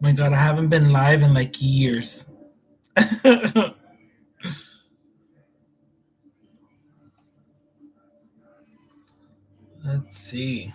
My God, I haven't been live in like years. Let's see.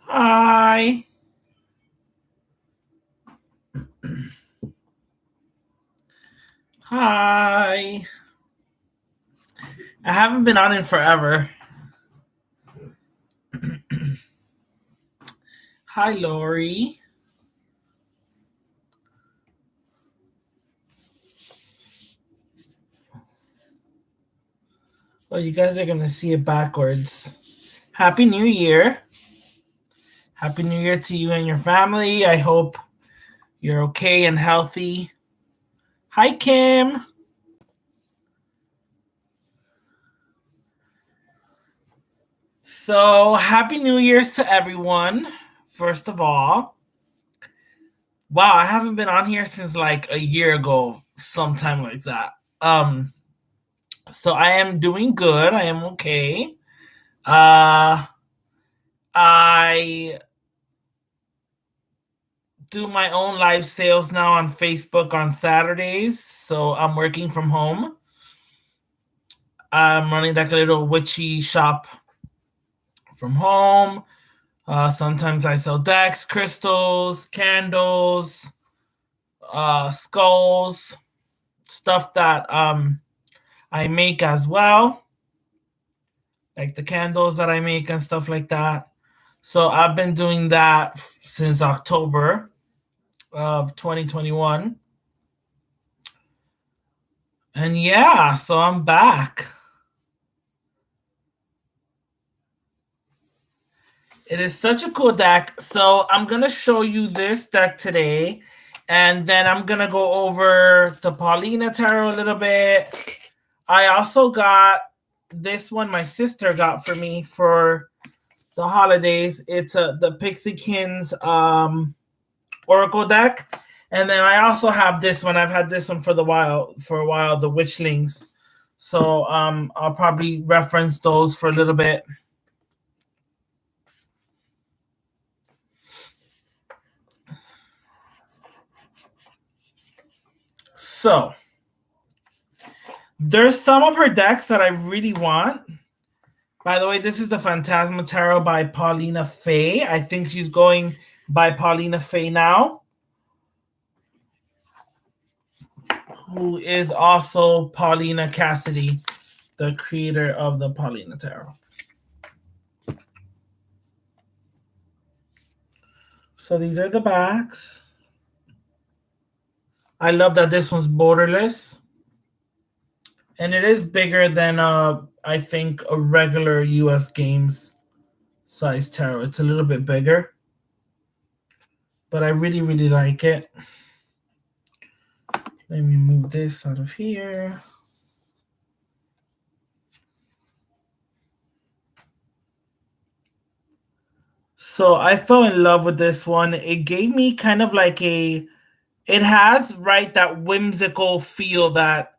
Hi. Hi. I haven't been on in forever. Hi, Lori. Well, you guys are going to see it backwards. Happy New Year. Happy New Year to you and your family. I hope you're okay and healthy. Hi, Kim. So, Happy New Year's to everyone, first of all. Wow, I haven't been on here since like a year ago, sometime like that. So I am doing good. I am okay. Uh I do my own live sales now on Facebook on Saturdays. So I'm working from home. I'm running like a little witchy shop from home. Sometimes I sell decks, crystals, candles, skulls, stuff that I make as well, like the candles that I make and stuff like that. So I've been doing that since October of 2021. And yeah, so I'm back. It is such a cool deck. So I'm going to show you this deck today. And then I'm going to go over the Paulina Tarot a little bit. I also got this one my sister got for me for the holidays. It's the Pixiekins Oracle deck. And then I also have this one. I've had this one for a while, the Witchlings. So I'll probably reference those for a little bit. So there's some of her decks that I really want. By the way, this is the Phantasma Tarot by Paulina Faye. I think she's going by Paulina Faye now, who is also Paulina Cassidy, the creator of the Paulina Tarot. So these are the backs. I love that this one's borderless. And it is bigger than I think a regular US games size tarot. It's a little bit bigger. But I really, really like it. Let me move this out of here. So I fell in love with this one. It gave me kind of like it has, right, that whimsical feel that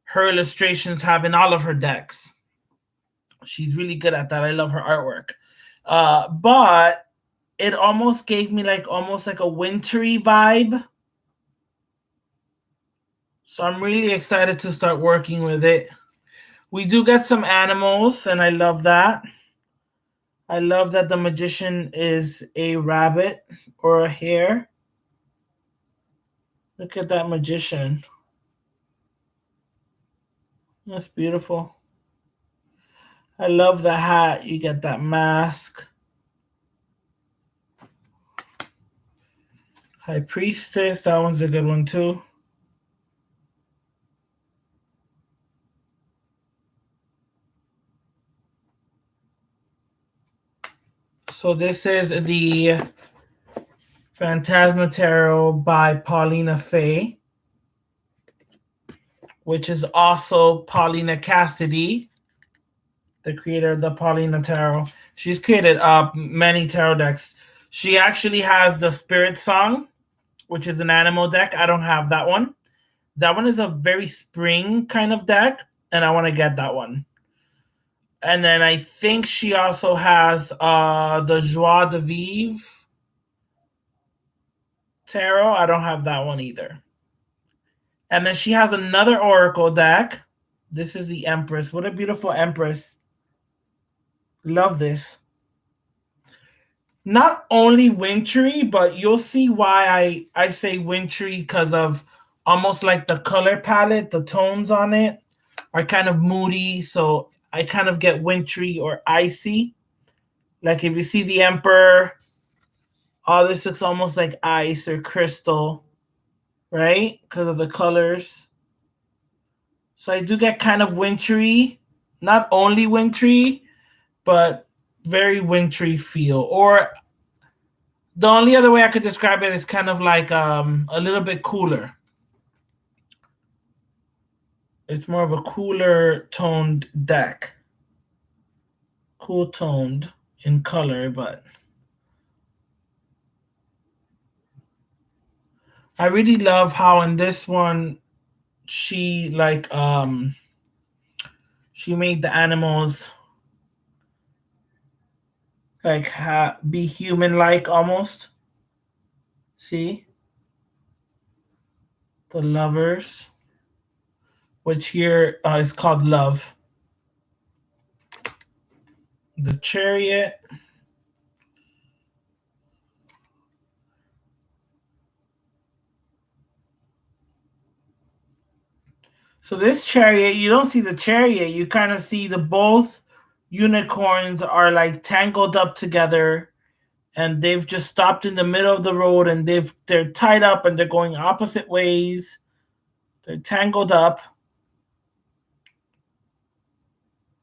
her illustrations have in all of her decks. She's really good at that. I love her artwork. But it almost gave me almost like a wintry vibe. So I'm really excited to start working with it. We do get some animals, and I love that. I love that the magician is a rabbit or a hare. Look at that magician. That's beautiful. I love the hat. You get that mask. High Priestess, that one's a good one too. So this is the Phantasma Tarot by Paulina Faye, which is also Paulina Cassidy, the creator of the Paulina Tarot. She's created many tarot decks. She actually has the Spirit Song, which is an animal deck. I don't have that one. That one is a very spring kind of deck, and I want to get that one. And then I think she also has the Joie de Vivre Tarot. I don't have that one either. And then she has another Oracle deck. This is the Empress. What a beautiful Empress. Love this. Not only wintry, but you'll see why I say wintry because of almost like the color palette, the tones on it are kind of moody. So I kind of get wintry or icy. Like if you see the Emperor, all this looks almost like ice or crystal, right? Because of the colors. So I do get kind of wintry, not only wintry, but very wintry feel. Or the only other way I could describe it is kind of like a little bit cooler. It's more of a cooler toned deck. Cool toned in color, but I really love how in this one she she made the animals like be human like almost. See? The Lovers, which here is called Love. The Chariot. So this chariot, you don't see the chariot. You kind of see the both unicorns are like tangled up together, and they've just stopped in the middle of the road, and they're tied up, and they're going opposite ways. They're tangled up.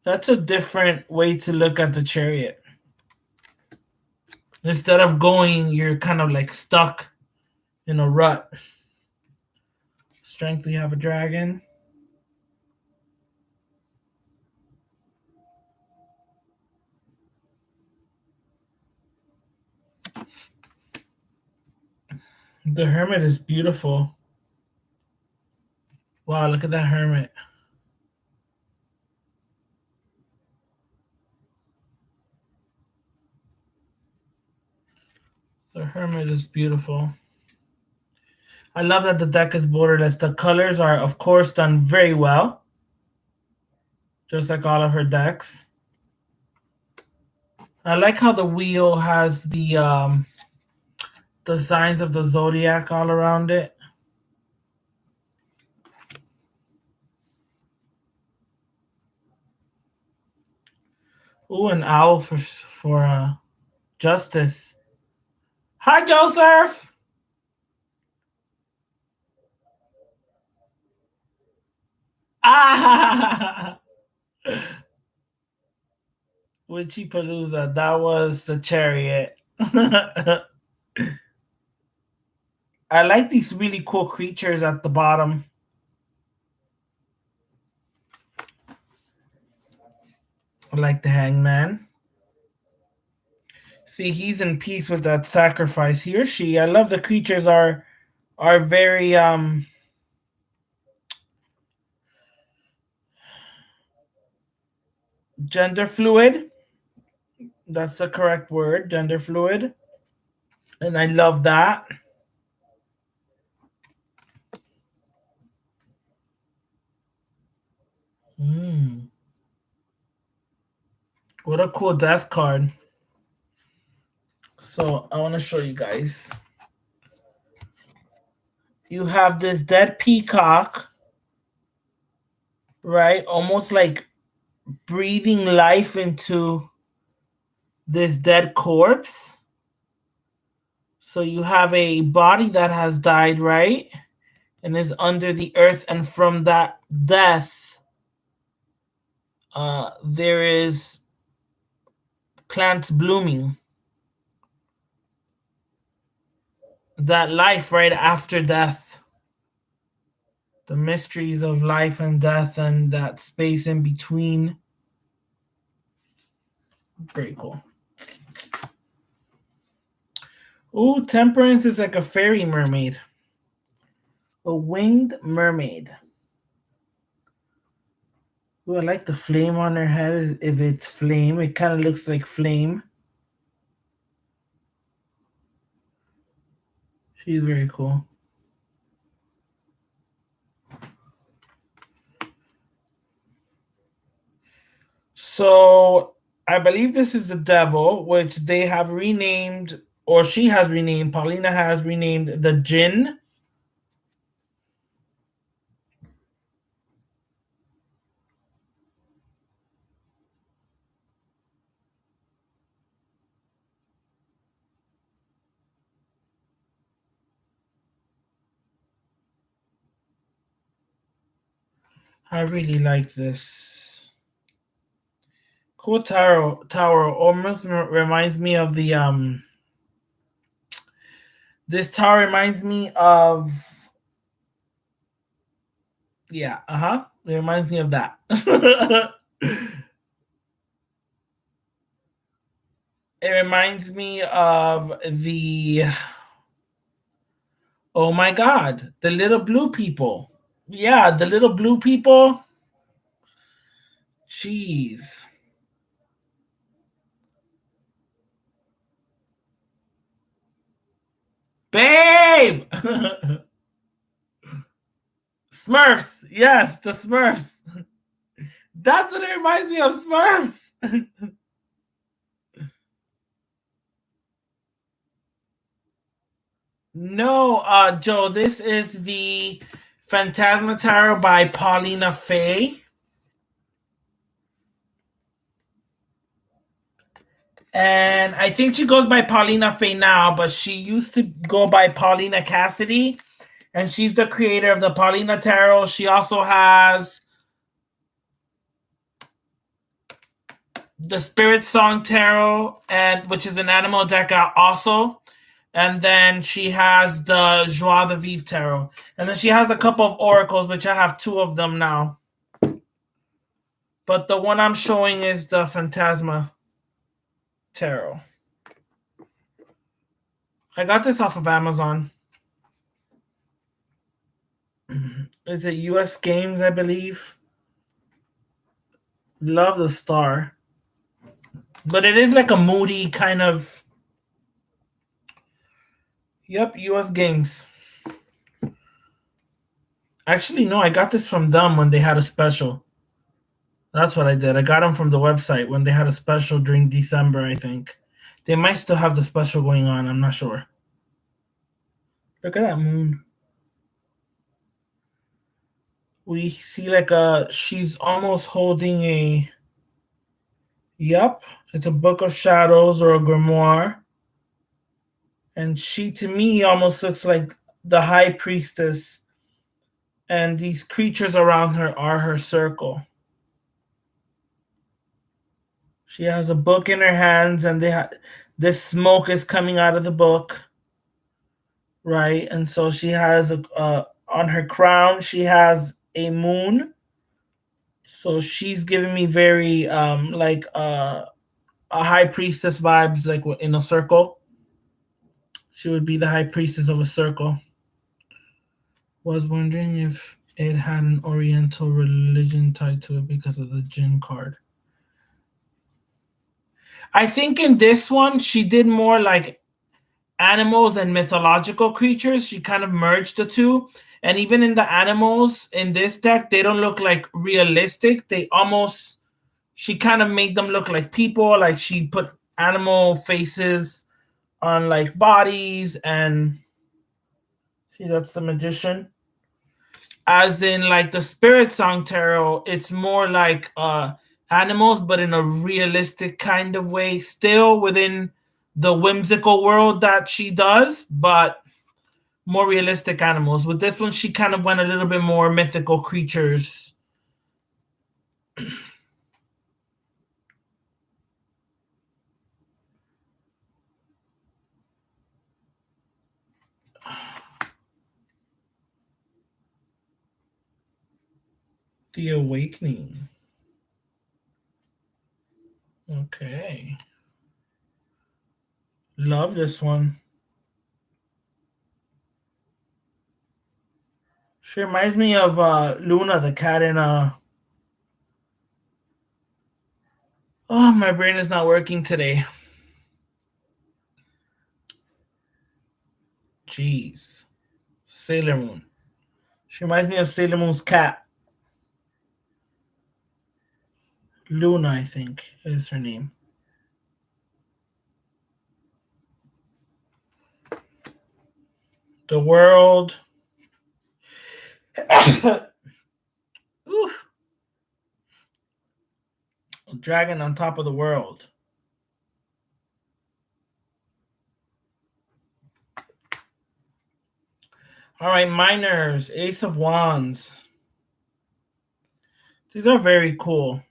That's a different way to look at the chariot. Instead of going, you're kind of like stuck in a rut. Strength, we have a dragon. The Hermit is beautiful. Wow, look at that Hermit. The Hermit is beautiful. I love that the deck is borderless. The colors are, of course, done very well, just like all of her decks. I like how the wheel has the signs of the zodiac all around it. Ooh, an owl for justice. Hi, Joseph. Ah, Witchy Palooza. That was the chariot. I like these really cool creatures at the bottom. I like the Hangman. See, he's in peace with that sacrifice. He or she. I love the creatures are very gender fluid. That's the correct word, gender fluid. And I love that. What a cool death card. So I want to show you guys. You have this dead peacock, right? Almost like breathing life into this dead corpse. So you have a body that has died, right? And is under the earth, and from that death, there is plants blooming. That life right after death. The mysteries of life and death and that space in between. Very cool. Ooh, Temperance is like a fairy mermaid. A winged mermaid. Ooh, I like the flame on her head. If it's flame, it kind of looks like flame. She's very cool. So I believe this is the devil, which they have renamed, or she has renamed, Paulina has renamed the Jinn. I really like this. Cool tower almost reminds me of the this tower reminds me of, yeah, it reminds me of that. It reminds me of the, oh my god, the little blue people. Yeah, the little blue people. Jeez. Babe! Smurfs. Yes, the Smurfs. That's what it reminds me of, Smurfs. No, Joe, this is the Phantasma Tarot by Paulina Faye. And I think she goes by Paulina Faye now, but she used to go by Paulina Cassidy. And she's the creator of the Paulina Tarot. She also has the Spirit Song Tarot, and which is an animal deck also. And then she has the Joie de Vivre Tarot. And then she has a couple of oracles, which I have two of them now. But the one I'm showing is the Phantasma Tarot. I got this off of Amazon. Is it US Games, I believe? Love the star. But it is like a moody kind of. Yep, US Games. Actually, no, I got this from them when they had a special. That's what I did. I got them from the website when they had a special during December, I think. They might still have the special going on. I'm not sure. Look at that moon. We see like she's almost holding a, yep, it's a book of shadows or a grimoire. And she, to me, almost looks like the high priestess. And these creatures around her are her circle. She has a book in her hands, and this smoke is coming out of the book, right? And so she has on her crown, she has a moon. So she's giving me very like a high priestess vibes, like in a circle. She would be the high priestess of a circle. Was wondering if it had an Oriental religion tied to it because of the Jinn card. I think in this one, she did more like animals and mythological creatures. She kind of merged the two. And even in the animals in this deck, they don't look like realistic. She kind of made them look like people. Like she put animal faces on like bodies, and see, that's the magician. As in like the Spirit Song Tarot, it's more like animals, but in a realistic kind of way, still within the whimsical world that she does, but more realistic animals. With this one, she kind of went a little bit more mythical creatures. The Awakening. Okay. Love this one. She reminds me of Luna, the cat in Oh, my brain is not working today. Jeez. Sailor Moon. She reminds me of Sailor Moon's cat. Luna, I think, is her name. The world. Ooh. A dragon on top of the world. All right, minors. Ace of Wands. These are very cool.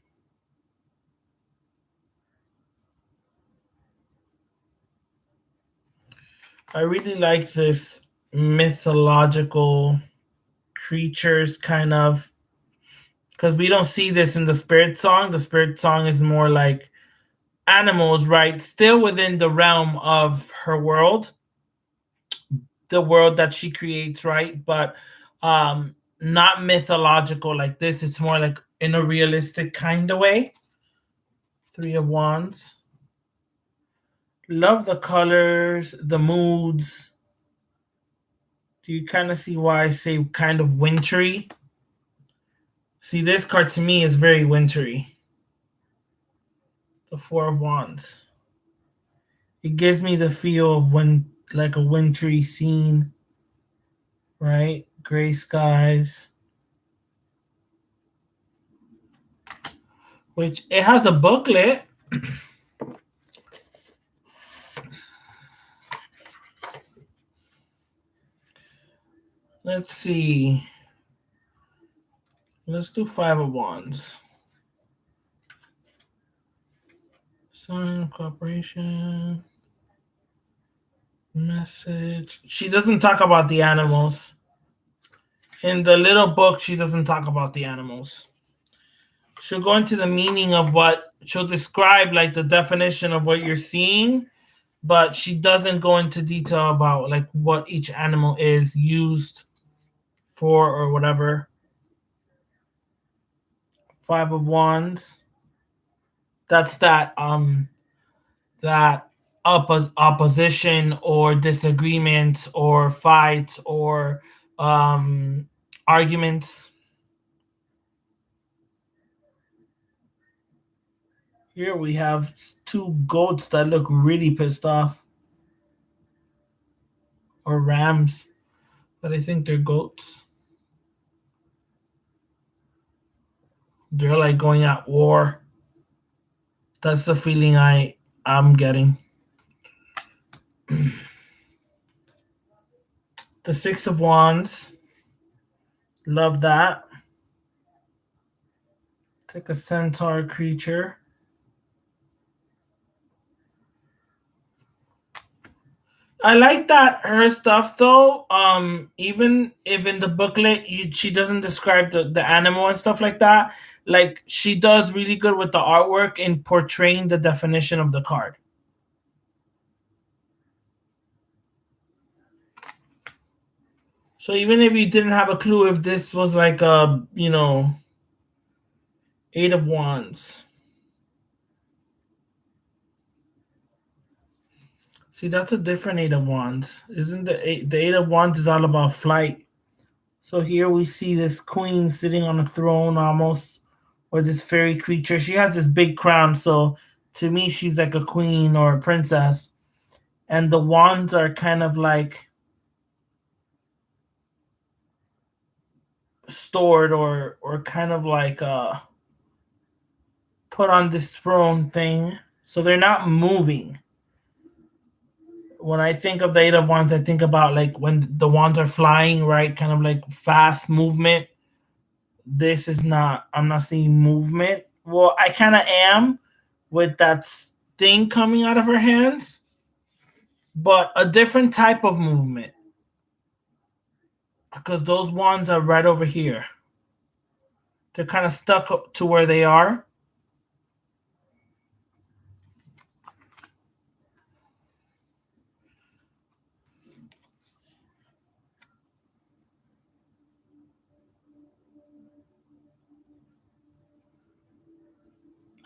I really like this mythological creatures kind of, because we don't see this in the spirit song. The spirit song is more like animals, right? Still within the realm of her world, the world that she creates, right? But not mythological like this. It's more like in a realistic kind of way. Three of Wands. Love the colors, the moods. Do you kind of see why I say kind of wintry? See, this card to me is very wintry. The Four of Wands. It gives me the feel of when, like a wintry scene, right? Gray skies. Which it has a booklet. Let's see. Let's do Five of Wands. Sign, cooperation, message. She doesn't talk about the animals. In the little book, she doesn't talk about the animals. She'll go into the meaning of what, she'll describe like the definition of what you're seeing, but she doesn't go into detail about like what each animal is used for or whatever. Five of Wands. That's that opposition or disagreements or fights or arguments. Here we have two goats that look really pissed off. Or rams, but I think they're goats. They're like going at war. That's the feeling I'm getting. The Six of Wands. Love that. Take a centaur creature. I like that her stuff though. Even if in the booklet she doesn't describe the animal and stuff like that, like she does really good with the artwork in portraying the definition of the card. So even if you didn't have a clue if this was like a, Eight of Wands. See, that's a different Eight of Wands. Isn't the Eight of Wands is all about flight. So here we see this queen sitting on a throne almost, or this fairy creature. She has this big crown, so to me she's like a queen or a princess. And the wands are kind of like stored or kind of like put on this throne thing. So they're not moving. when I think of the Eight of Wands, I think about like when the wands are flying, right? Kind of like fast movement. This is not, I'm not seeing movement. Well, I kind of am with that thing coming out of her hands, but a different type of movement because those wands are right over here. They're kind of stuck to where they are.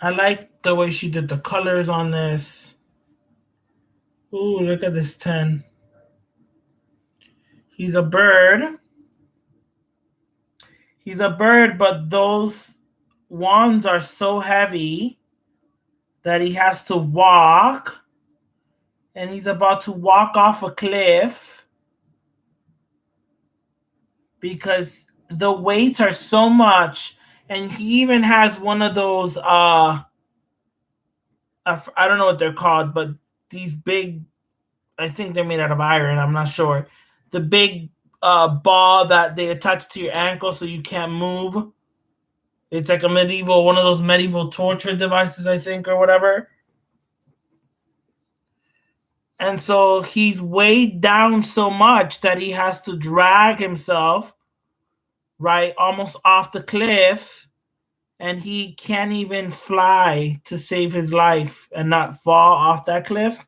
I like the way she did the colors on this. Ooh, look at this 10. He's a bird. He's a bird, but those wands are so heavy that he has to walk. And he's about to walk off a cliff because the weights are so much. And he even has one of those, I don't know what they're called, but these big, I think they're made out of iron. I'm not sure. The big ball that they attach to your ankle so you can't move. It's like one of those medieval torture devices, I think, or whatever. And so he's weighed down so much that he has to drag himself, right, almost off the cliff. And he can't even fly to save his life and not fall off that cliff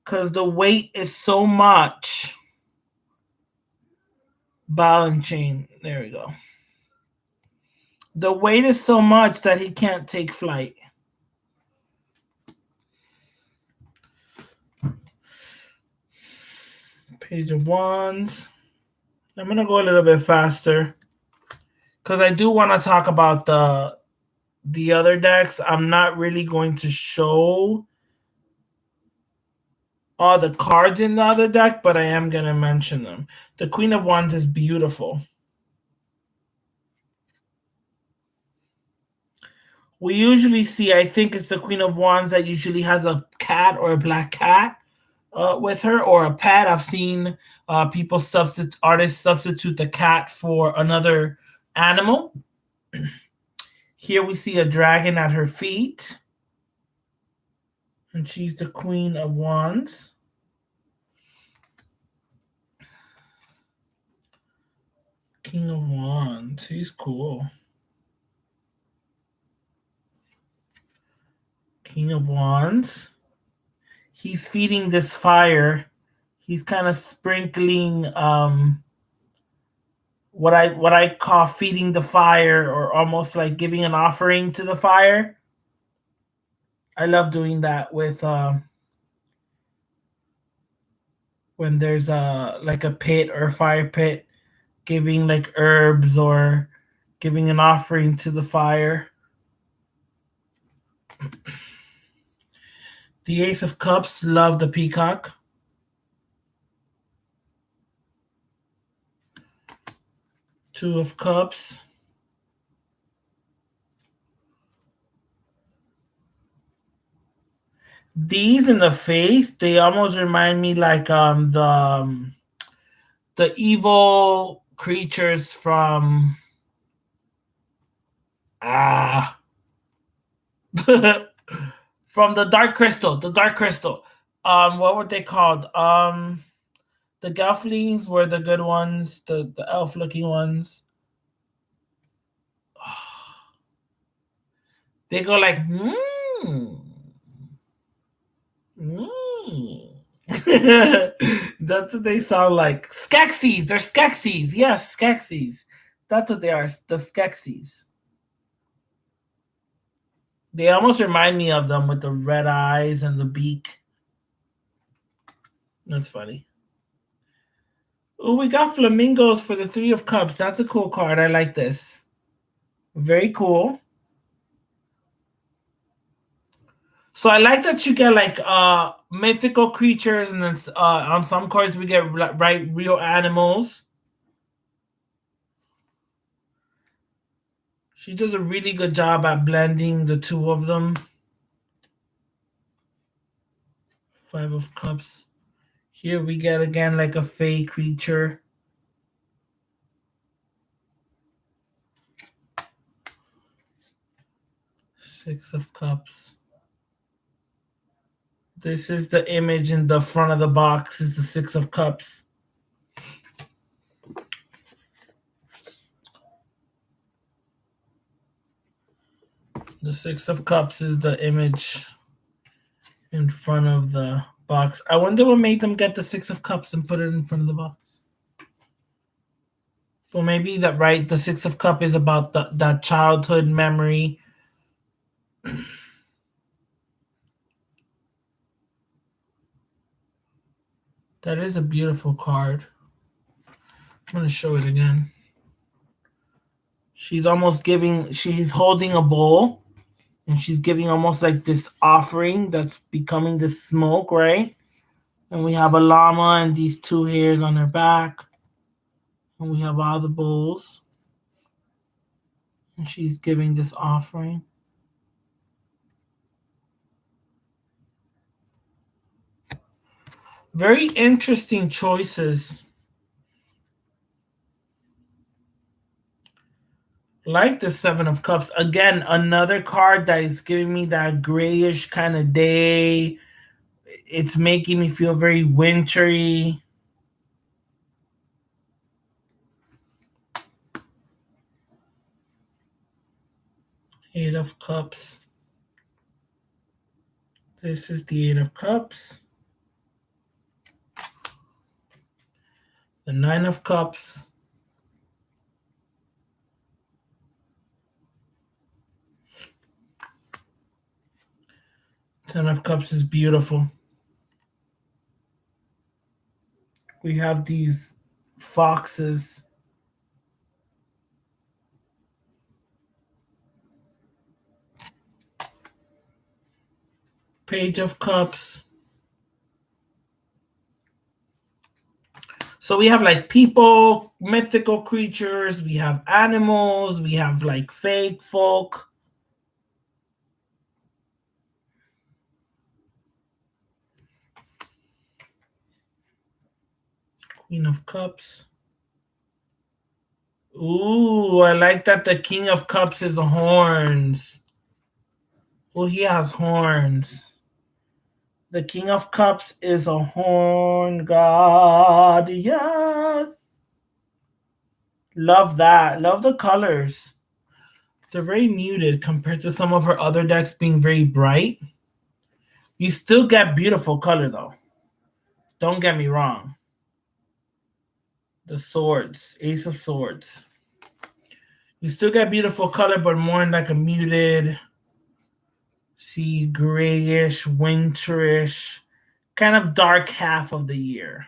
because the weight is so much. Ball and chain. There we go. The weight is so much that he can't take flight. Page of Wands. I'm going to go a little bit faster because I do want to talk about the other decks. I'm not really going to show all the cards in the other deck, but I am going to mention them. The Queen of Wands is beautiful. We usually see, I think it's the Queen of Wands that usually has a cat or a black cat with her, or a pet. I've seen artists substitute the cat for another animal. Here we see a dragon at her feet, and she's the Queen of Wands. King of Wands, he's cool. King of Wands. He's feeding this fire. He's kind of sprinkling what I call feeding the fire, or almost like giving an offering to the fire. I love doing that with when there's like a pit or a fire pit, giving like herbs or giving an offering to the fire. The Ace of Cups, love the peacock. Two of Cups. These in the face, they almost remind me like the evil creatures from from the Dark Crystal. The Dark Crystal. What were they called? The Gelflings were the good ones, the elf-looking ones. They go like, That's what they sound like. Skeksis. They're Skeksis. Yes, Skeksis. That's what they are. The Skeksis. They almost remind me of them with the red eyes and the beak. That's funny. Oh, we got flamingos for the Three of Cups. That's a cool card. I like this. Very cool. So I like that you get like mythical creatures, and then on some cards we get real animals. She does a really good job at blending the two of them. Five of Cups. Here we get again like a fey creature. Six of Cups. This is the image in the front of the box. Is the Six of Cups. The Six of Cups is the image in front of the box. I wonder what made them get the Six of Cups and put it in front of the box. Well, maybe that, right? The Six of Cups is about that childhood memory. That is a beautiful card. I'm going to show it again. She's holding a bowl. And she's giving almost like this offering that's becoming this smoke, right? And we have a llama and these two hairs on her back. And we have all the bowls. And she's giving this offering. Very interesting choices. Like the Seven of Cups. Again, another card that is giving me that grayish kind of day. It's making me feel very wintry. Eight of Cups. This is the Eight of Cups. The Nine of Cups. Ten of Cups is beautiful. We have these foxes. Page of Cups. So we have like people, mythical creatures, we have animals, we have like fake folk. Queen of Cups. Ooh, I like that the King of Cups is horns. Oh, he has horns. The King of Cups is a horn god. Yes. Love that. Love the colors. They're very muted compared to some of her other decks being very bright. You still get beautiful color, though. Don't get me wrong. The swords. Ace of Swords. You still get beautiful color, but more in like a muted, see, grayish, winterish, kind of dark half of the year.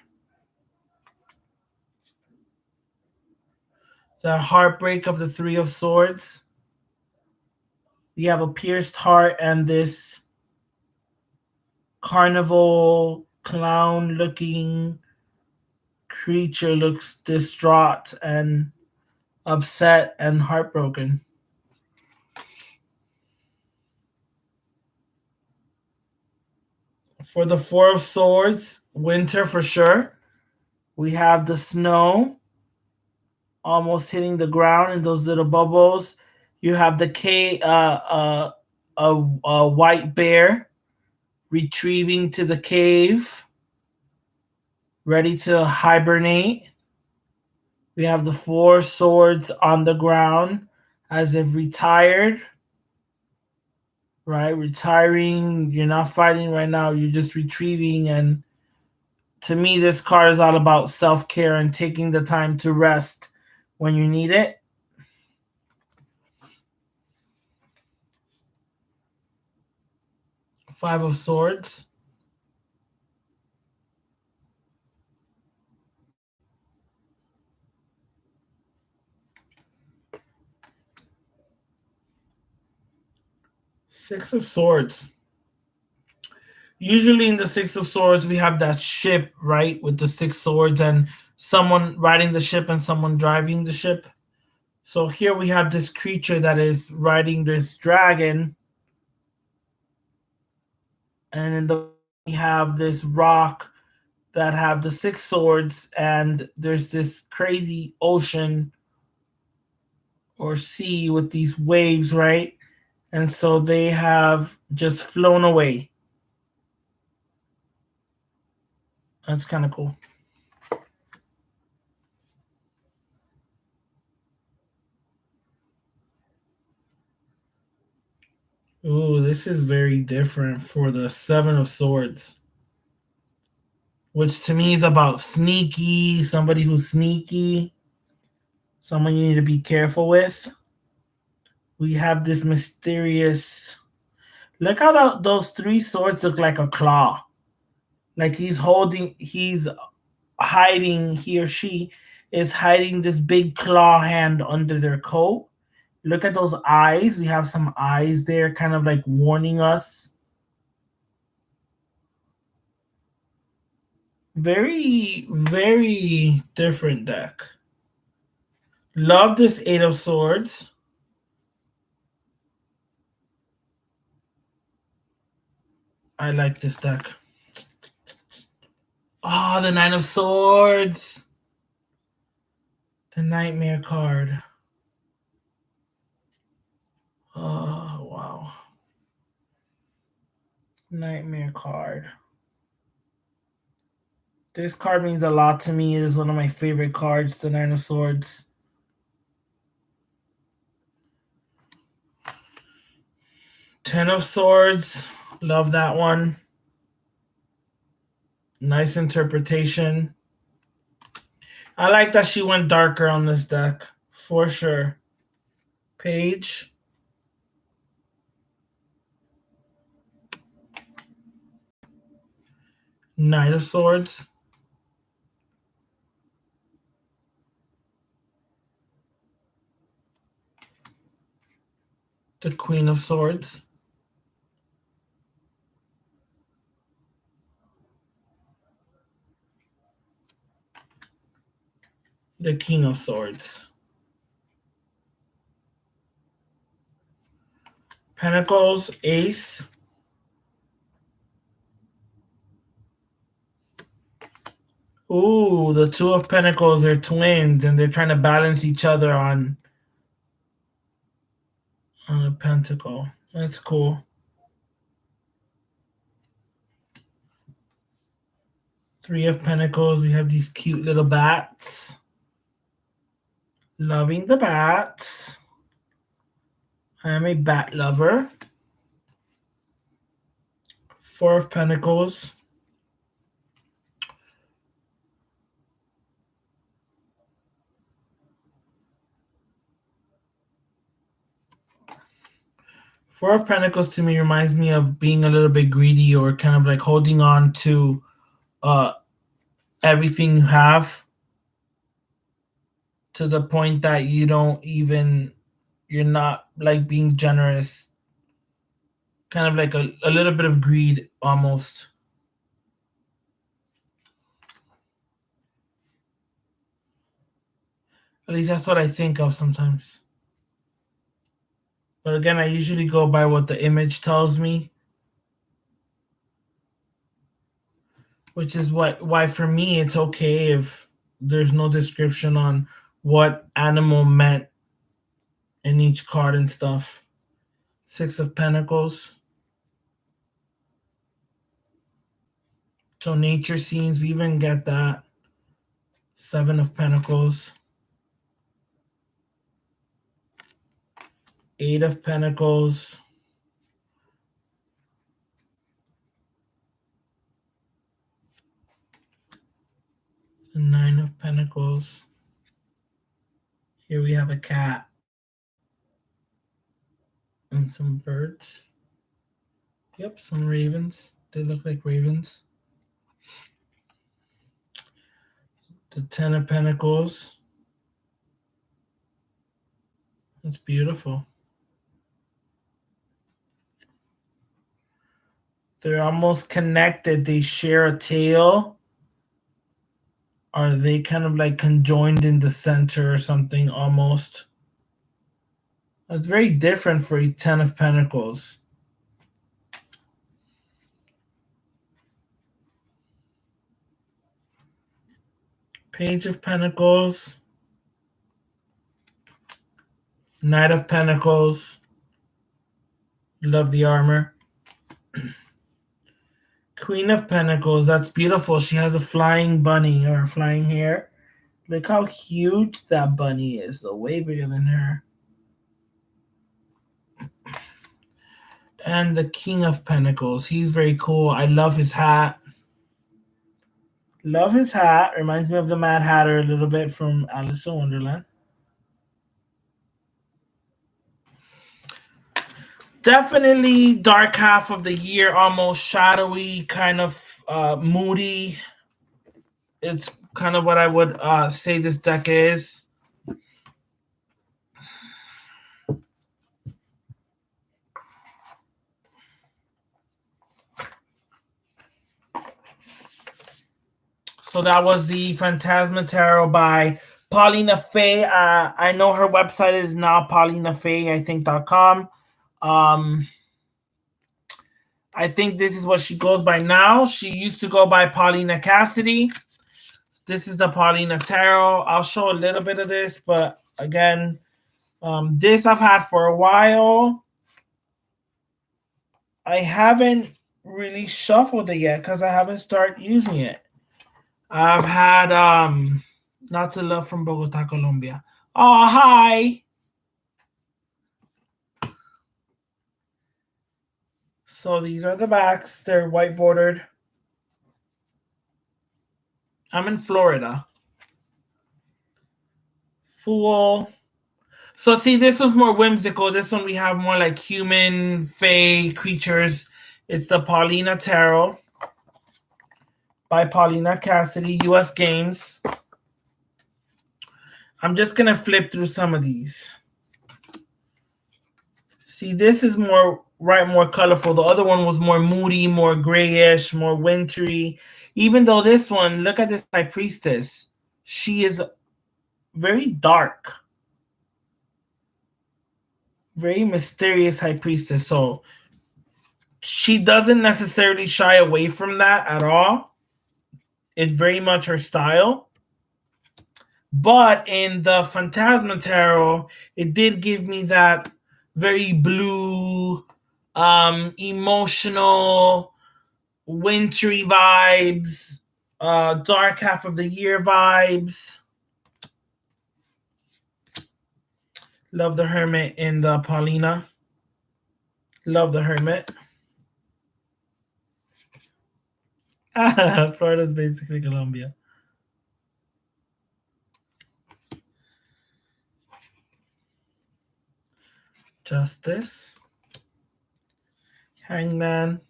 The heartbreak of the Three of Swords. You have a pierced heart and this carnival clown looking creature looks distraught and upset and heartbroken. For the Four of Swords, winter for sure. We have the snow almost hitting the ground in those little bubbles. You have the a white bear retrieving to the cave, ready to hibernate. We have the Four Swords on the ground as if retired, right? Retiring, you're not fighting right now, you're just retrieving. And to me, this card is all about self-care and taking the time to rest when you need it. Five of Swords. Six of Swords. Usually in the Six of Swords, we have that ship, right? With the six swords and someone riding the ship and someone driving the ship. So here we have this creature that is riding this dragon. And in the we have this rock that have the 6 swords, and there's this crazy ocean or sea with these waves, right? And so they have just flown away. That's kind of cool. Ooh, this is very different for the 7 of Swords, which to me is about sneaky, somebody who's sneaky, someone you need to be careful with. We have this mysterious. Look how those 3 swords look like a claw. Like he's hiding, he or she is hiding this big claw hand under their coat. Look at those eyes. We have some eyes there, kind of like warning us. Very, very different deck. Love this 8 of Swords. I like this deck. Oh, the 9 of Swords. The Nightmare card. Oh, wow. Nightmare card. This card means a lot to me. It is one of my favorite cards, the 9 of Swords. Ten of Swords. Love that one. Nice interpretation. I like that she went darker on this deck, for sure. Page. Knight of Swords. The Queen of Swords. The King of Swords. Pentacles, Ace. Ooh, the 2 of Pentacles are twins, and they're trying to balance each other on a pentacle. That's cool. 3 of Pentacles, we have these cute little bats. Loving the bats. I am a bat lover. 4 of Pentacles. Four of Pentacles to me reminds me of being a little bit greedy, or kind of like holding on to everything you have, to the point that you're not like being generous. Kind of like a little bit of greed almost. At least that's what I think of sometimes. But again, I usually go by what the image tells me, which is why for me it's okay if there's no description on what animal meant in each card and stuff. 6 of Pentacles. So nature scenes, we even get that. 7 of Pentacles. 8 of Pentacles. The 9 of Pentacles. Here we have a cat and some birds. Yep, some ravens. They look like ravens. The 10 of Pentacles. It's beautiful. They're almost connected. They share a tail. Are they kind of like conjoined in the center or something almost? It's very different for a 10 of Pentacles. Page of Pentacles, Knight of Pentacles. Love the armor. Queen of Pentacles, that's beautiful. She has a flying bunny or flying hare. Look how huge that bunny is. So way bigger than her. And the King of Pentacles. He's very cool. I love his hat. Love his hat. Reminds me of the Mad Hatter a little bit from Alice in Wonderland. Definitely dark half of the year, almost shadowy, kind of moody. It's kind of what I would say this deck is. So that was the Phantasma Tarot by Paulina Faye. I know her website is now paulinafay.com. I think this is what she goes by now. She used to go by Paulina Cassidy. This is the Paulina Tarot. I'll show a little bit of this, but again, this I've had for a while. I haven't really shuffled it yet because I haven't started using it. I've had lots of love from Bogota, Colombia. Oh, hi. So these are the backs. They're white bordered. I'm in Florida. Fool. So see, this was more whimsical. This one we have more like human, fae, creatures. It's the Paulina Tarot by Paulina Cassidy, US Games. I'm just going to flip through some of these. See, this is more colorful. The other one was more moody, more grayish, more wintry. Even though this one, look at this High Priestess. She is very dark. Very mysterious High Priestess. So she doesn't necessarily shy away from that at all. It's very much her style. But in the Phantasma Tarot, it did give me that very blue, emotional, wintry vibes, dark half of the year vibes. Love the Hermit in the Paulina. Love the Hermit. Florida's basically Colombia. Justice. Hangman.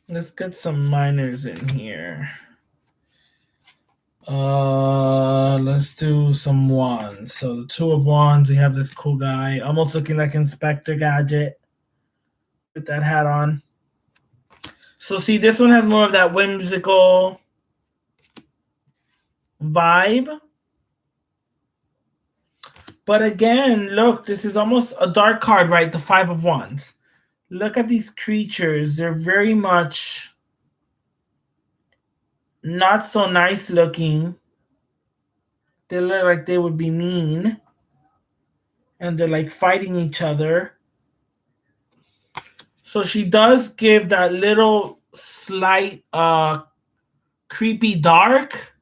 Let's get some minors in here. Let's do some wands. So the Two of Wands, we have this cool guy, almost looking like Inspector Gadget with that hat on. So see, this one has more of that whimsical vibe. But again, look, this is almost a dark card, right? The Five of Wands. Look at these creatures. They're very much not so nice looking. They look like they would be mean. And they're like fighting each other. So she does give that little slight creepy dark.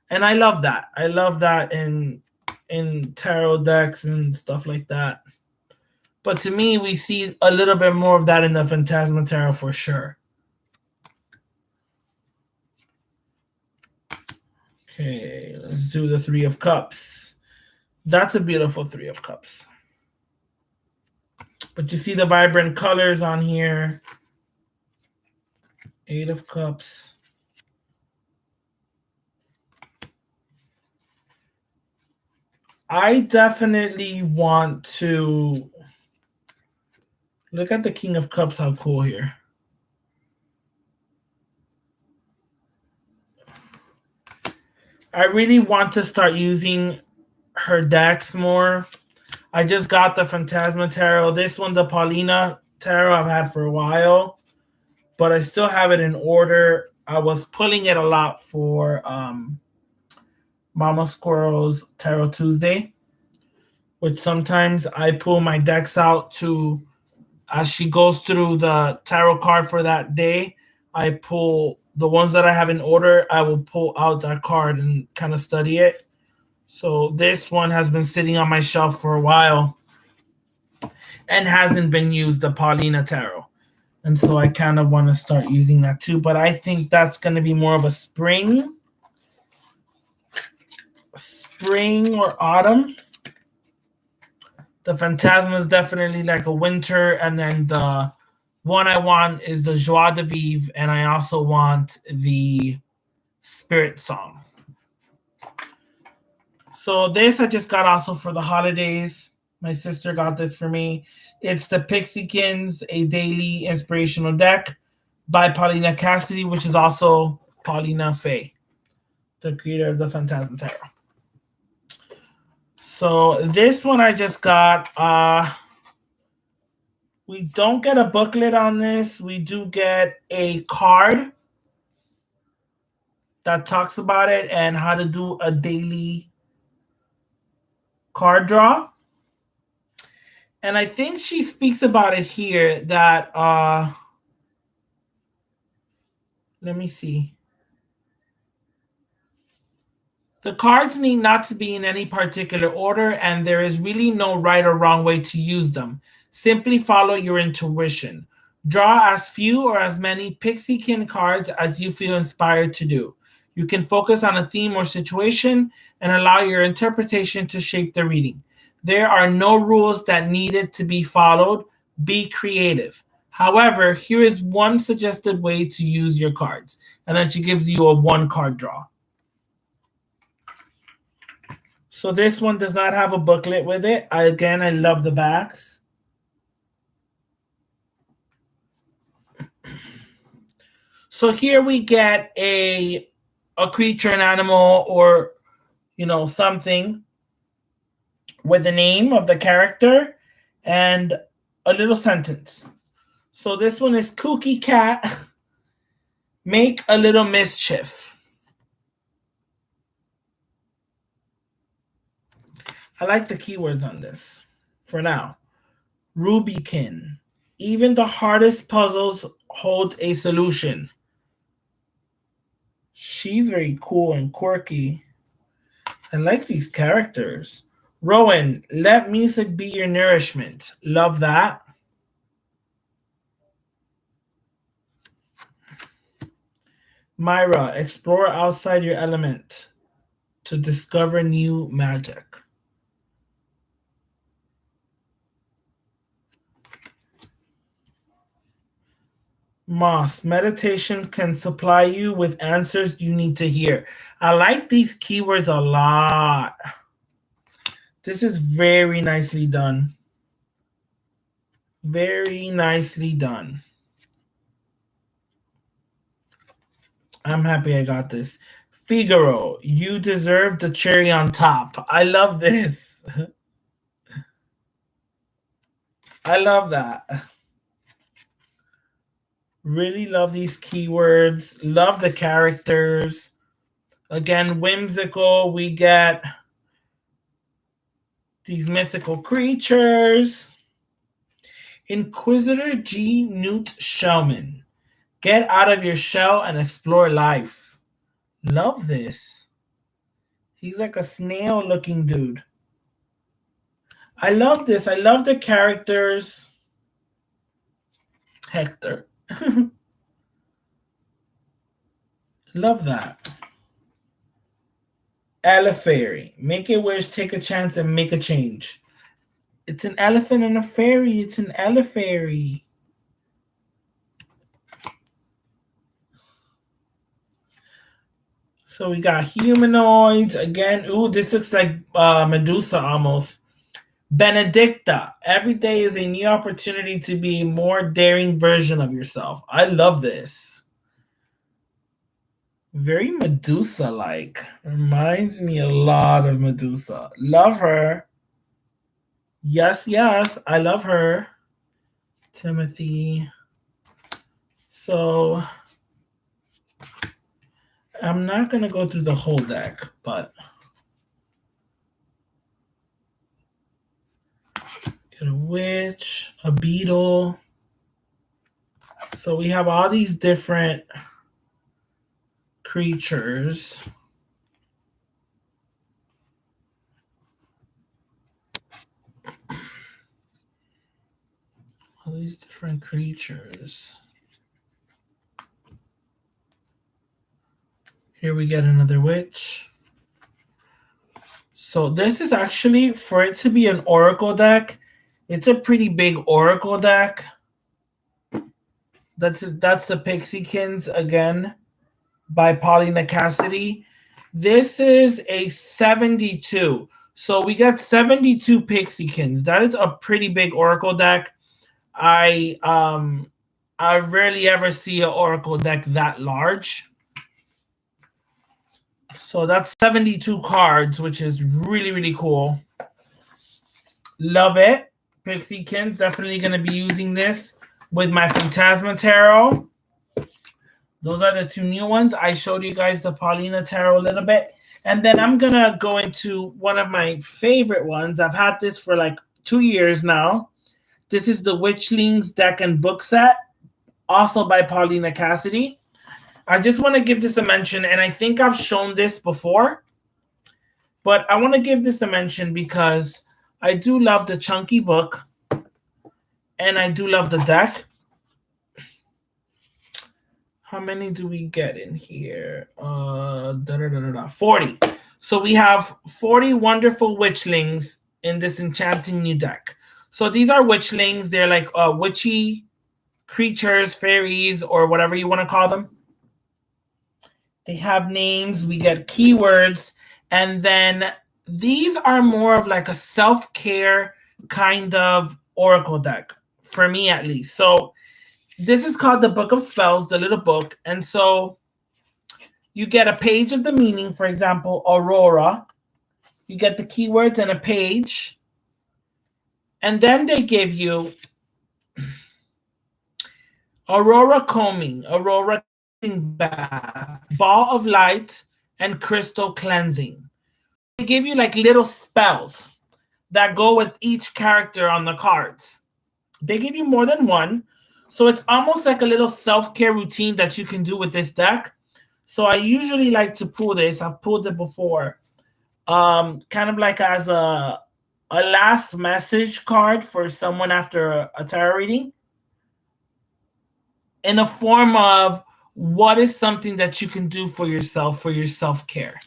And I love that. I love that in tarot decks and stuff like that. But to me, we see a little bit more of that in the Phantasma Tarot for sure. Okay, let's do the Three of Cups. That's a beautiful Three of Cups. But you see the vibrant colors on here. Eight of Cups. I definitely want to look at the King of Cups, how cool here. I really want to start using her decks more. I just got the Phantasma Tarot. This one, the Paulina Tarot, I've had for a while, but I still have it in order. I was pulling it a lot for Mama Squirrel's Tarot Tuesday, which sometimes I pull my decks out to, as she goes through the tarot card for that day, I pull the ones that I have in order. I will pull out that card and kind of study it. So this one has been sitting on my shelf for a while and hasn't been used, the Paulina Tarot. And so I kind of want to start using that too. But I think that's going to be more of a spring or autumn. The Phantasma is definitely like a winter. And then the one I want is the Joie de Vivre. And I also want the Spirit Song. So this I just got also for the holidays. My sister got this for me. It's the Pixiekins, a daily inspirational deck by Paulina Cassidy, which is also Paulina Faye, the creator of the Phantasma Tarot. So this one I just got. We don't get a booklet on this. We do get a card that talks about it and how to do a daily card draw. And I think she speaks about it here that let me see. The cards need not to be in any particular order, and there is really no right or wrong way to use them. Simply follow your intuition. Draw as few or as many Pixiekin cards as you feel inspired to do. You can focus on a theme or situation and allow your interpretation to shape the reading. There are no rules that needed to be followed. Be creative. However, here is one suggested way to use your cards, and then she gives you a one card draw. So this one does not have a booklet with it. I love the backs. So here we get a creature, an animal, or something with the name of the character and a little sentence. So this one is Kooky Cat, make a little mischief. I like the keywords on this for now. Rubykin, even the hardest puzzles hold a solution. She's very cool and quirky. I like these characters. Rowan, let music be your nourishment. Love that. Myra, explore outside your element to discover new magic. Moss, meditation can supply you with answers you need to hear. I like these keywords a lot. This is very nicely done. Very nicely done. I'm happy I got this. Figaro, you deserve the cherry on top. I love this. I love that. Really love these keywords. Love the characters. Again, whimsical. We get these mythical creatures. Inquisitor G. Newt Shellman. Get out of your shell and explore life. Love this. He's like a snail-looking dude. I love this. I love the characters. Hector. Love that. Elefairy. Make a wish, take a chance, and make a change. It's an elephant and a fairy. It's an Elefairy. So we got humanoids. Again, ooh, this looks like Medusa almost. Benedicta. Every day is a new opportunity to be a more daring version of yourself. I love this. Very Medusa-like. Reminds me a lot of Medusa. Love her. Yes, yes, I love her. Timothy. So I'm not going to go through the whole deck, but get a witch, a beetle. So we have all these different creatures. All these different creatures. Here we get another witch. So this is actually, for it to be an oracle deck, it's a pretty big oracle deck. That's the Pixiekins again by Paulina Cassidy. This is a 72. So we got 72 Pixiekins. That is a pretty big oracle deck. I rarely ever see an oracle deck that large. So that's 72 cards, which is really, really cool. Love it. Pixiekins, definitely going to be using this with my Phantasma Tarot. Those are the two new ones. I showed you guys the Paulina Tarot a little bit. And then I'm going to go into one of my favorite ones. I've had this for like 2 years now. This is the Witchlings deck and book set, also by Paulina Cassidy. I just want to give this a mention, and I think I've shown this before, but I want to give this a mention because I do love the chunky book, and I do love the deck. How many do we get in here? 40. So we have 40 wonderful witchlings in this enchanting new deck. So these are witchlings. They're like witchy creatures, fairies, or whatever you want to call them. They have names. We get keywords. And then these are more of like a self-care kind of oracle deck, for me at least. So this is called the Book of Spells, the little book. And so you get a page of the meaning, for example, Aurora. You get the keywords and a page. And then they give you Aurora Combing, Aurora Bath, Ball of Light, and Crystal Cleansing. They give you like little spells that go with each character on the cards. They give you more than one. So it's almost like a little self-care routine that you can do with this deck. So I usually like to pull this. I've pulled it before. Kind of like as a last message card for someone after a tarot reading. In a form of what is something that you can do for yourself, for your self-care.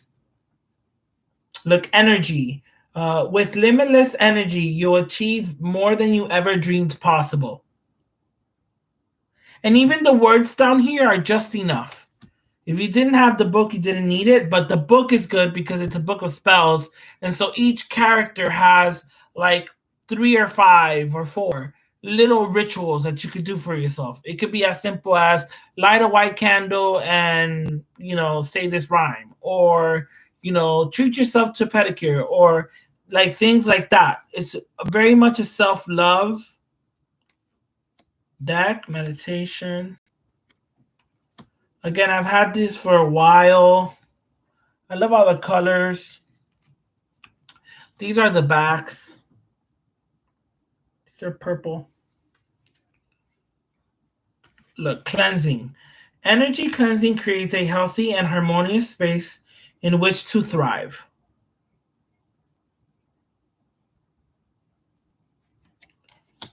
Look, energy. With limitless energy, you'll achieve more than you ever dreamed possible. And even the words down here are just enough. If you didn't have the book, you didn't need it. But the book is good because it's a book of spells. And so each character has like 3 or 5 or 4 little rituals that you could do for yourself. It could be as simple as light a white candle and, say this rhyme. Or, treat yourself to a pedicure. Or like things like that. It's very much a self-love deck, meditation. Again, I've had this for a while. I love all the colors. These are the backs. These are purple. Look, cleansing. Energy cleansing creates a healthy and harmonious space in which to thrive.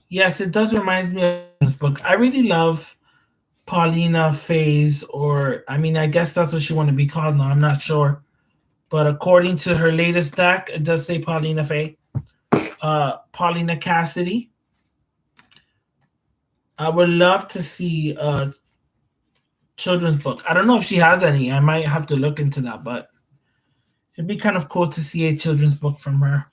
Yes, it does remind me of this book. I really love Paulina Phase, or I guess that's what she want to be called now. I'm not sure. But according to her latest deck, it does say Paulina Faye. Paulina Cassidy. I would love to see a children's book. I don't know if she has any. I might have to look into that, but it'd be kind of cool to see a children's book from her.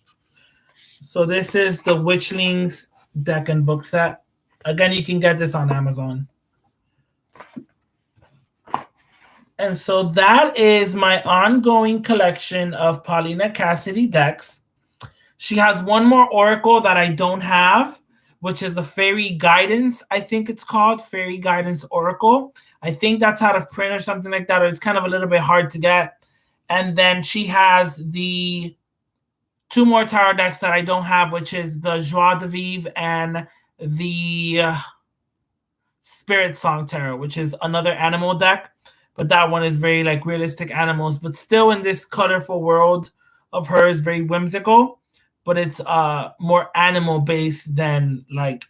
So this is the Witchlings deck and book set. Again, you can get this on Amazon. And so that is my ongoing collection of Paulina Cassidy decks. She has one more oracle that I don't have, which is a fairy guidance. I think it's called Fairy Guidance Oracle. I think that's out of print or something like that, or it's kind of a little bit hard to get. And then she has the two more tarot decks that I don't have, which is the Joie de Vivre and the Spirit Song Tarot, which is another animal deck. But that one is very like realistic animals, but still in this colorful world of hers, very whimsical. But it's more animal based than like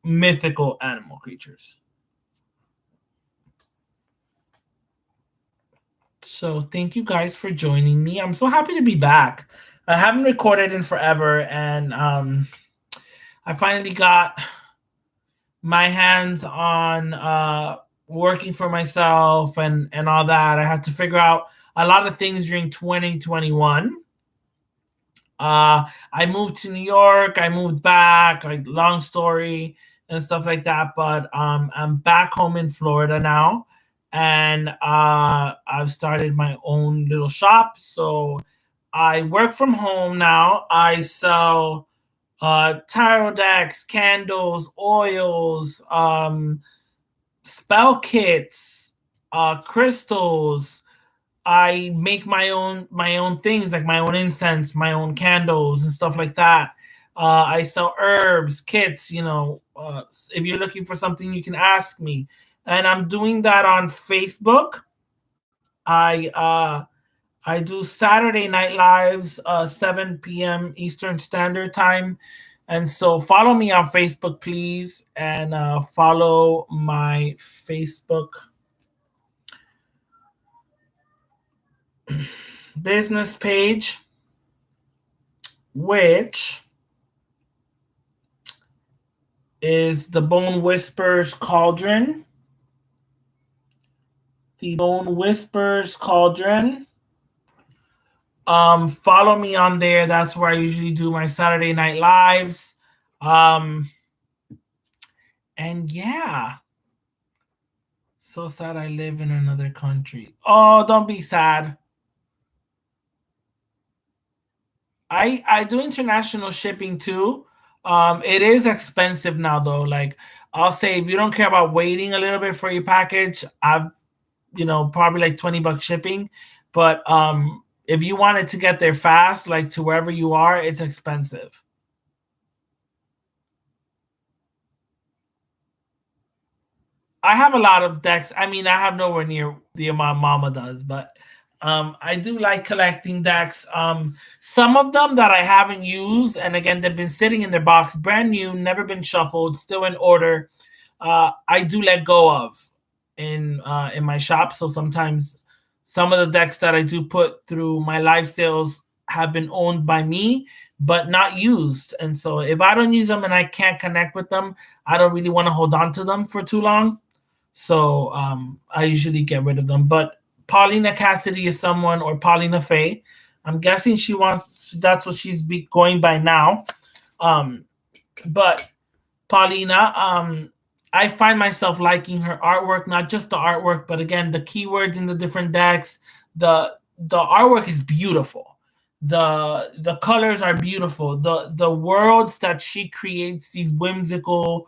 mythical animal creatures. So thank you guys for joining me. I'm so happy to be back. I haven't recorded in forever, and I finally got my hands on working for myself and all that. I had to figure out a lot of things during 2021. I moved to New York. I moved back. Like long story and stuff like that. But I'm back home in Florida now, and I've started my own little shop. So I work from home now. I sell tarot decks, candles, oils, spell kits, crystals. I make my own things like my own incense, my own candles and stuff like that. I sell herbs, kits. If you're looking for something, you can ask me. And I'm doing that on Facebook. I do Saturday night lives, 7 p.m. Eastern Standard Time. And so follow me on Facebook, please, and follow my Facebook business page, which is the Bone Whispers Cauldron. The Bone Whispers Cauldron. Follow me on there. That's where I usually do my Saturday night lives. And yeah. So sad I live in another country. Oh, don't be sad. I do international shipping too. It is expensive now though. Like I'll say if you don't care about waiting a little bit for your package, I've probably like $20 shipping. But if you wanted to get there fast, like to wherever you are, it's expensive. I have a lot of decks. I mean, I have nowhere near the amount Mama does, but I do like collecting decks. Some of them that I haven't used, and again, they've been sitting in their box, brand new, never been shuffled, still in order. I do let go of in my shop. So sometimes some of the decks that I do put through my live sales have been owned by me, but not used. And so if I don't use them and I can't connect with them, I don't really want to hold on to them for too long. So I usually get rid of them. But Paulina Cassidy is someone, or Paulina Faye. I'm guessing that's what she's going by now. But Paulina, I find myself liking her artwork, not just the artwork, but again, the keywords in the different decks. The artwork is beautiful. The colors are beautiful. The worlds that she creates, these whimsical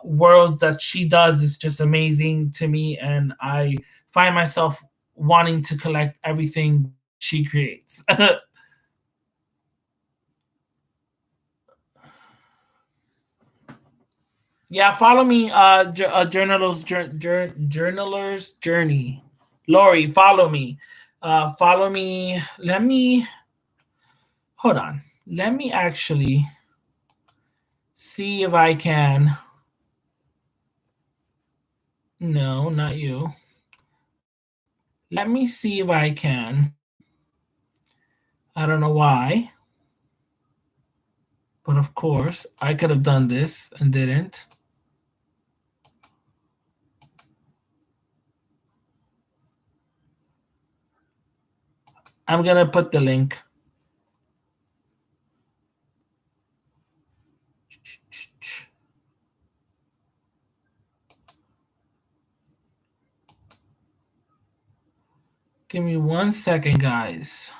worlds that she does, is just amazing to me, and I find myself wanting to collect everything she creates. Yeah, follow me, journaler's journey. Lori, follow me. Follow me. Let me hold on. Let me actually see if I can. No, not you. Let me see if I can. I don't know why, but of course I could have done this and didn't. I'm gonna put the link. Give me 1 second, guys.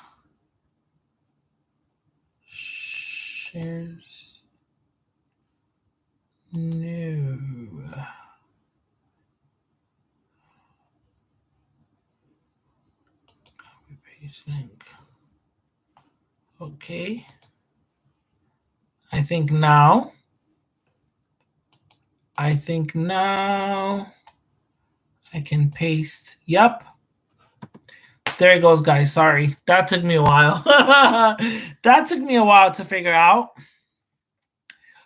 Shares. No. Copy paste link. Okay. I think now I can paste. Yep. There it goes, guys. Sorry. That took me a while. That took me a while to figure out.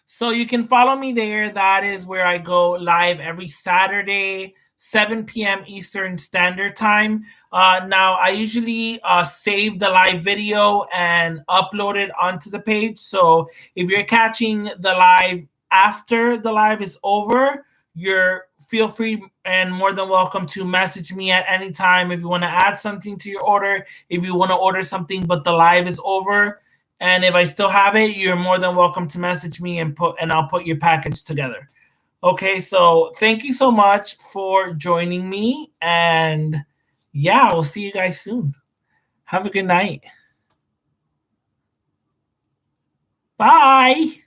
So you can follow me there. That is where I go live every Saturday, 7 p.m. Eastern Standard Time. Now, I usually save the live video and upload it onto the page. So if you're catching the live after the live is over, you're feel free and more than welcome to message me at any time if you want to add something to your order, if you want to order something but the live is over. And if I still have it, you're more than welcome to message me and I'll put your package together. Okay, so thank you so much for joining me. And yeah, we'll see you guys soon. Have a good night. Bye.